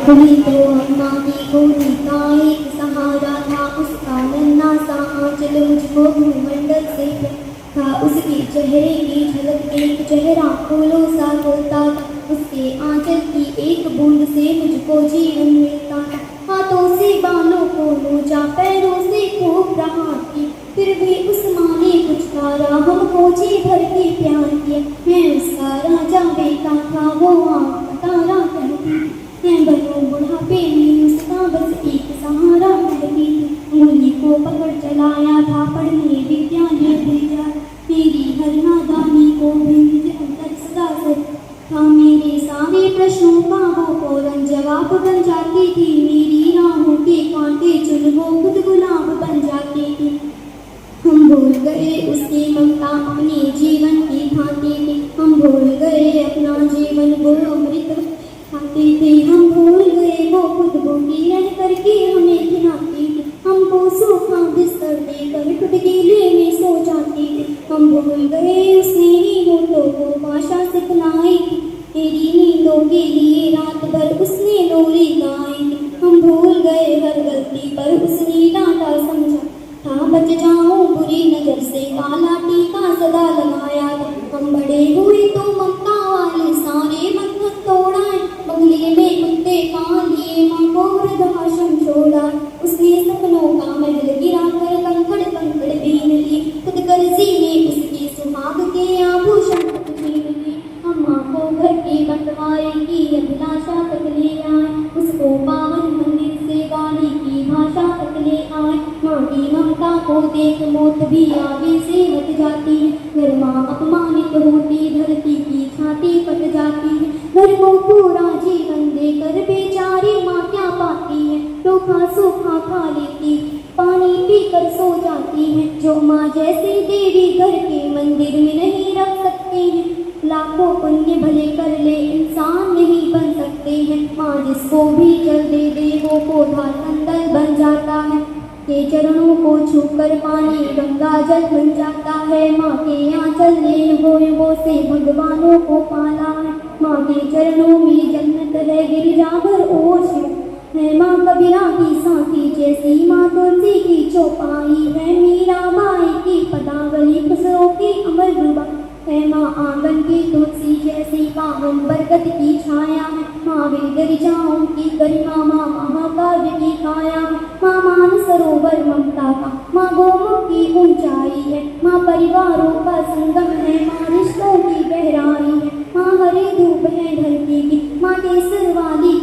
हुई तो अम्मा की गोदी का एक सहारा था, उसका नन्हा सा आंचल मुझको भूमंडल से था। उसके चेहरे की झलक एक चेहरा फूलों सा होता था, उसके आंचल की एक बूंद से मुझको जीवन मिलता था। हाथों से बालों को नोचा, पैरों से खूब प्रहार की, फिर भी उस माँ ने कुछ कारा हमको जी भर के प्यार किया। मैं उसका राजा बेटा था, वो आँख तारा कहती थी। मैं बनो बुढ़ापे में उसका बस एक सहारा कहती थी। उंगली को पकड़ चलाया था, पढ़ने विद्यालय भेजा। मेरी हर नादानी को भी अंदर सदा से था। मेरे सारे प्रश्नों का वो फौरन जवाब बन जाती थी। मेरी राहों के कांटे चुन वो खुद गुलाब बन जाती थी। हम भूल गए उसकी ममता अपने जीवन की भांति थी। हम भूल गए अपना जीवन वो अमृत खाते थे। हम भूल गए वो खुद भूखी रह करके हमें खिलाती थी। हमको सूखा बिस्तर देकर खुद गीले में सो जाती थी। हम भूल गए उसने ही होठों को भाषा सिखलाई थी। मेरी नींदों के लिए रात भर उसने लोरी गाई थी। हम भूल गए हर गलती पर उसने डांटा समझा था। बच जाऊं बुरी नजर से काला टीका सदा लगाया था। हम बड़े हुए तो ममता वाले सारे बंधन तोड़ाए। बंगले में कुत्ते पालिए, माँ को वृद्धाश्रम छोड़ा। उसने सपनों का महल गिरा कर कंकड़ कंकड़ बीन लिए। खुद कर्जी में उसके सुहाग के आभूषण छीन लिए। हम माँ को घर के बंटवारे की अभिलाषा तक ले आए। उसको पावन मंदिर से गाली की भाषा तक ले आए। माँ की ममता को देख मौत भी आगे से हट जाती है। घर माँ अपमानित होती, धरती की छाती फट जाती है। घर को पूरा जीवन देकर बेचारी माँ क्या पाती है। रूखा सूखा खा लेती, पानी पीकर सो जाती है। जो माँ जैसी देवी घर के मंदिर में नहीं रख सकते हैं। लाखों पुण्य भले कर ले, इंसान नहीं बन सकते हैं। माँ जिसको भी जल दे दे वो पौधा कंदल बन जाता है। के चरणों को छूकर पानी गंगा जल बन जाता है। माँ के आंचल ने वो से भगवानों को पाला है। माँ के चरणों में जन्नत है, गिरजाभर और शिव है। माँ कबीरा की साथी जैसी, माँ तुलसी की चौपाई है। मीरा बाई की पदावली खुसरो की अमर रुबा है। माँ आंगन की तुलसी जैसी, पावन बरगद की छाया है। माँ गिरिजाओं की गरिमा, माँ महाकाव्य की काया है। माँ मान सरोवर ममता का, माँ गोमुख की ऊंचाई है। माँ परिवारों का संगम है, माँ रिश्तों की गहराई है। माँ हरे धूप है धरती की, माँ केसर वाली